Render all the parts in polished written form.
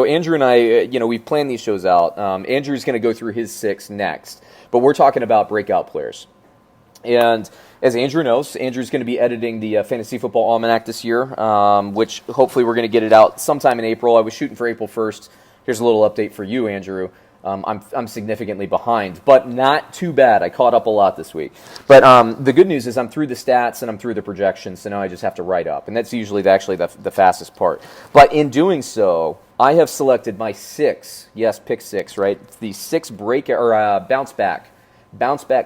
So Andrew and I, we've planned these shows out. Andrew's going to go through his 6 next, but we're talking about breakout players. And as Andrew knows, Andrew's going to be editing the Fantasy Football Almanac this year, which hopefully we're going to get it out sometime in April. I was shooting for April 1st. Here's a little update for you, Andrew. I'm significantly behind, but not too bad. I caught up a lot this week. But the good news is I'm through the stats and I'm through the projections, so now I just have to write up. And that's usually the fastest part. But in doing so, I have selected my 6, yes, pick 6, right? The 6 bounce back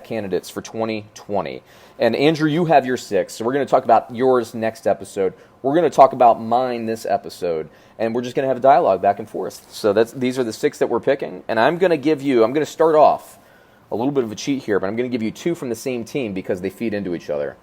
candidates for 2020. And Andrew, you have your 6, so we're going to talk about yours next episode. We're going to talk about mine this episode, and we're just going to have a dialogue back and forth. So these are the 6 that we're picking, and I'm going to start off a little bit of a cheat here, but I'm going to give you 2 from the same team because they feed into each other.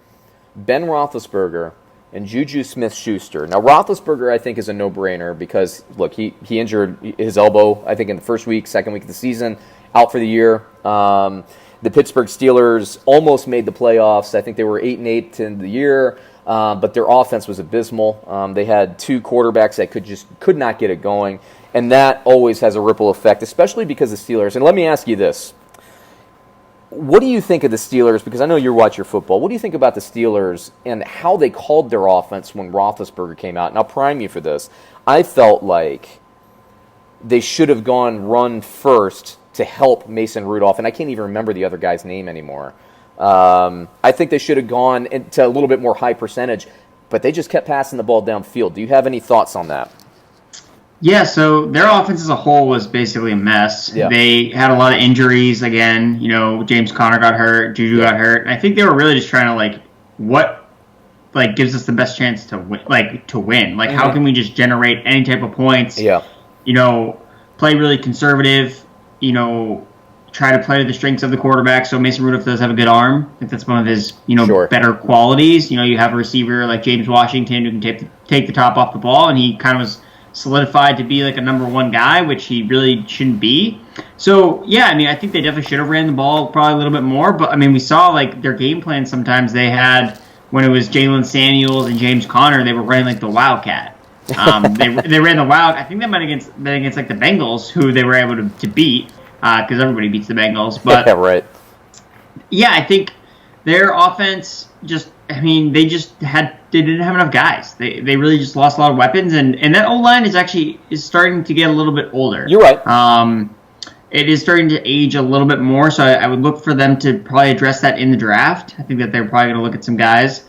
Ben Roethlisberger and JuJu Smith-Schuster. Now, Roethlisberger, I think, is a no-brainer because, look, he injured his elbow, I think, in the second week of the season, out for the year. The Pittsburgh Steelers almost made the playoffs. I think they were 8-8 to end the year, but their offense was abysmal. They had 2 quarterbacks that could not get it going, and that always has a ripple effect, especially because the Steelers. And let me ask you this. What do you think of the Steelers? Because I know you watch your football. What do you think about the Steelers and how they called their offense when Roethlisberger came out? And I'll prime you for this. I felt like they should have gone run first to help Mason Rudolph, and I can't even remember the other guy's name anymore. I think they should have gone into a little bit more high percentage, but they just kept passing the ball downfield. Do you have any thoughts on that? Yeah, so their offense as a whole was basically a mess. Yeah. They had a lot of injuries again. James Conner got hurt, JuJu got hurt. I think they were really just trying to what gives us the best chance to win. Mm-hmm. How can we just generate any type of points? Yeah. Play really conservative. Try to play to the strengths of the quarterback. So Mason Rudolph does have a good arm. I think that's one of his, Sure. better qualities. You have a receiver like James Washington who can take the top off the ball, and he kind of was solidified to be like a number 1 guy, which he really shouldn't be. So, yeah, I think they definitely should have ran the ball probably a little bit more. But, we saw, their game plan sometimes they had when it was Jalen Samuels and James Conner, they were running the Wildcat. They ran the Wild. I think that might have been against the Bengals, who they were able to beat, because everybody beats the Bengals. But yeah, right. Yeah, I think their offense they didn't have enough guys. They really just lost a lot of weapons, and that O-line is starting to get a little bit older. You're right. It is starting to age a little bit more, so I would look for them to probably address that in the draft. I think that they're probably going to look at some guys,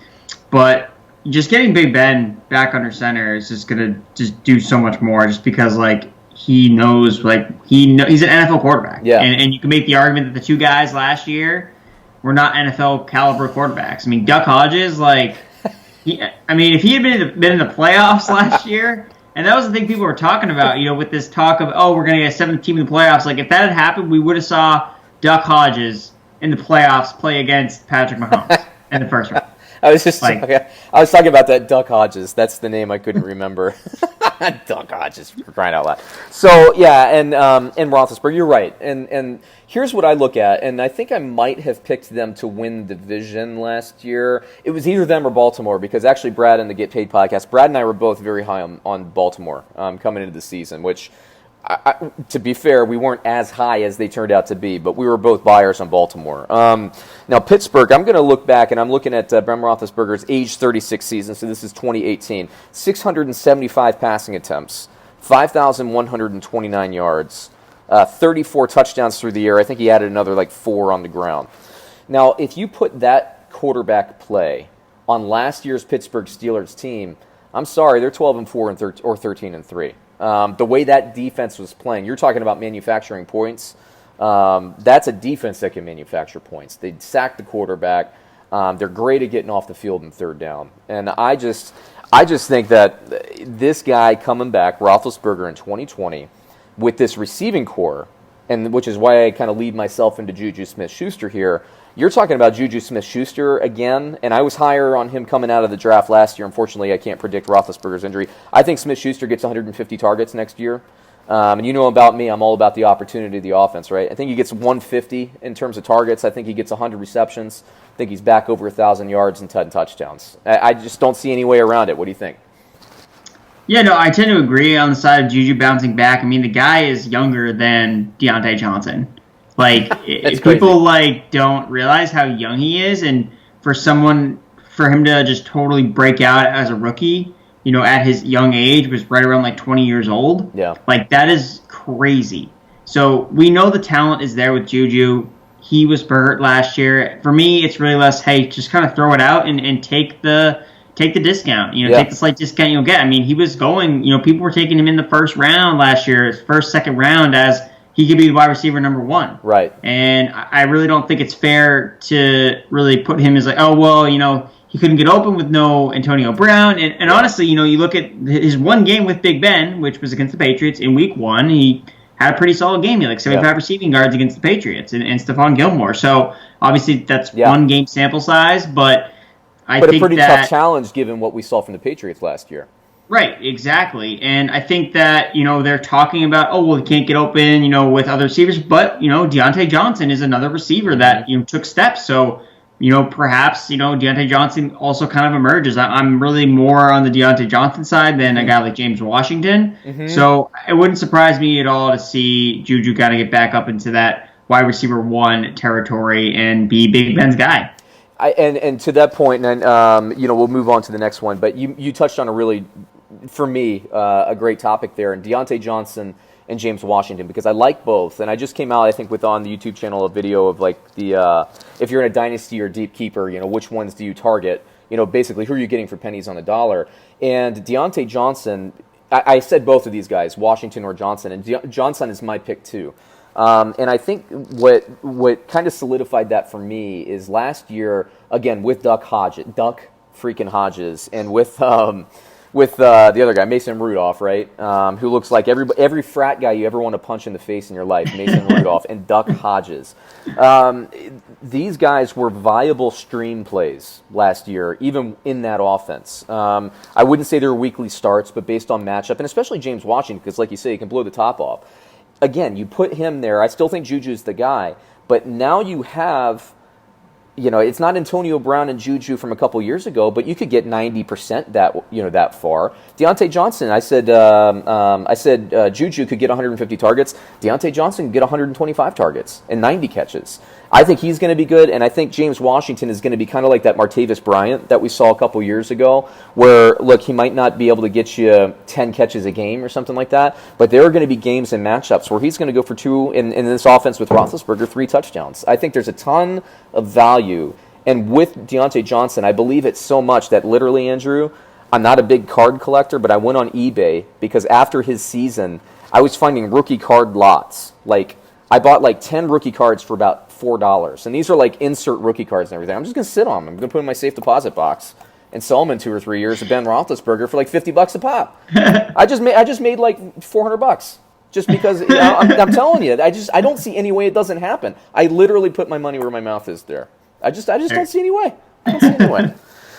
but just getting Big Ben back under center is just going to just do so much more, just because he knows he's an NFL quarterback. Yeah. And you can make the argument that the 2 guys last year were not NFL caliber quarterbacks. Duck Hodges, if he had been in the playoffs last year, and that was the thing people were talking about, with this talk of, we're going to get a 7th team in the playoffs. If that had happened, we would have saw Duck Hodges in the playoffs play against Patrick Mahomes in the first round. I was talking about that Duck Hodges. That's the name I couldn't remember. Duck Hodges, for crying out loud. So yeah, and Roethlisberger, you're right. And here's what I look at, and I think I might have picked them to win the division last year. It was either them or Baltimore, because actually Brad and the Get Paid podcast, Brad and I were both very high on Baltimore coming into the season, which, to be fair, we weren't as high as they turned out to be, but we were both buyers on Baltimore. Now, Pittsburgh, I'm going to look back, and I'm looking at Ben Roethlisberger's age 36 season, so this is 2018. 675 passing attempts, 5,129 yards, 34 touchdowns through the air. I think he added another 4 on the ground. Now, if you put that quarterback play on last year's Pittsburgh Steelers team, I'm sorry, they're 12-4 or 13-3. The way that defense was playing, you're talking about manufacturing points. That's a defense that can manufacture points. They sack the quarterback. They're great at getting off the field in 3rd down. And I just think that this guy coming back, Roethlisberger in 2020, with this receiving core, and which is why I kind of lead myself into JuJu Smith-Schuster here. You're talking about JuJu Smith-Schuster again, and I was higher on him coming out of the draft last year. Unfortunately, I can't predict Roethlisberger's injury. I think Smith-Schuster gets 150 targets next year. And you know about me, I'm all about the opportunity of the offense, right? I think he gets 150 in terms of targets. I think he gets 100 receptions. I think he's back over 1,000 yards and 10 touchdowns. I just don't see any way around it. What do you think? Yeah, no, I tend to agree on the side of Juju bouncing back. I mean, the guy is younger than Deante Johnson. Like, That's people crazy. don't realize how young he is, and for him to just totally break out as a rookie, at his young age, was right around like 20 years old. Yeah. Like, that is crazy. So we know the talent is there with Juju. He was hurt last year. For me, it's really less, hey, just kind of throw it out and take the discount, take the slight discount you'll get. I mean, he was going, people were taking him in the first round last year, second round, as he could be the wide receiver number one. Right. And I really don't think it's fair to really put him as like, oh, well, he couldn't get open with no Antonio Brown. And honestly, you look at his one game with Big Ben, which was against the Patriots in week 1, he had a pretty solid game. He had like 75 receiving yards against the Patriots and Stephon Gilmore. So obviously that's one game sample size, but I think a pretty tough challenge given what we saw from the Patriots last year. Right, exactly. And I think that, they're talking about, oh, well, he can't get open, with other receivers. But, Deante Johnson is another receiver that, took steps. So, perhaps, Deante Johnson also kind of emerges. I'm really more on the Deante Johnson side than a guy like James Washington. So it wouldn't surprise me at all to see Juju kind of get back up into that wide receiver 1 territory and be Big Ben's guy. And to that point, and we'll move on to the next one. But you touched on a really, for me, a great topic there, and Deante Johnson and James Washington, because I like both. And I just came out, I think, with on the YouTube channel a video of like the if you're in a dynasty or deep keeper, which ones do you target? Basically who are you getting for pennies on the dollar? And Deante Johnson, I said both of these guys, Washington or Johnson, and Johnson is my pick too. And I think what kind of solidified that for me is last year, again, with Duck freaking Hodges, and with the other guy, Mason Rudolph, right? Who looks like every frat guy you ever want to punch in the face in your life, Mason Rudolph and Duck Hodges. These guys were viable stream plays last year, even in that offense. I wouldn't say they were weekly starts, but based on matchup, and especially James Washington, because like you say, he can blow the top off. Again, you put him there. I still think Juju's the guy, but now you have, it's not Antonio Brown and Juju from a couple years ago, but you could get 90% that far. Deante Johnson, I said Juju could get 150 targets. Deante Johnson could get 125 targets and 90 catches. I think he's going to be good, and I think James Washington is going to be kind of like that Martavis Bryant that we saw a couple years ago, where, look, he might not be able to get you 10 catches a game or something like that, but there are going to be games and matchups where he's going to go for 2 in this offense with Roethlisberger, 3 touchdowns. I think there's a ton of value, and with Deante Johnson, I believe it so much that literally, Andrew, I'm not a big card collector, but I went on eBay because after his season, I was finding rookie card lots. Like, I bought like 10 rookie cards for about $4. And these are like insert rookie cards and everything. I'm just going to sit on them. I'm going to put them in my safe deposit box and sell them in 2 or 3 years to Ben Roethlisberger for like $50 a pop. I just made like $400 just because I'm telling you, I don't see any way it doesn't happen. I literally put my money where my mouth is there. I just don't see any way. I don't see any way.